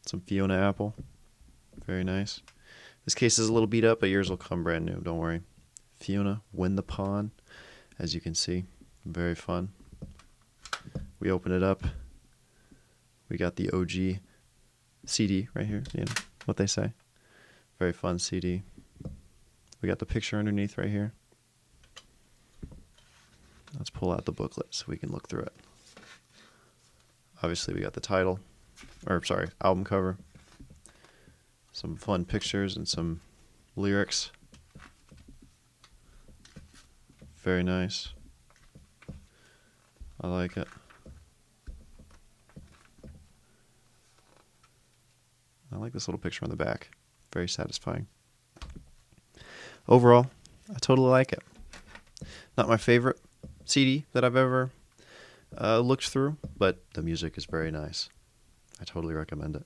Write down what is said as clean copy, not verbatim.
Some Fionna apple. Very nice. This case is a little beat up, but yours will come brand new. Don't worry. Fionna, Win the Pawn. As you can see, very fun. We open it up. We got the OG CD right here. You know what they say. Very fun CD. We got the picture underneath right here. Let's pull out the booklet so we can look through it. Obviously, we got the title, or sorry, album cover. Some fun pictures and some lyrics. Very nice. I like it. I like this little picture on the back. Very satisfying. Overall, I totally like it. Not my favorite CD that I've ever looked through, but the music is very nice. I totally recommend it.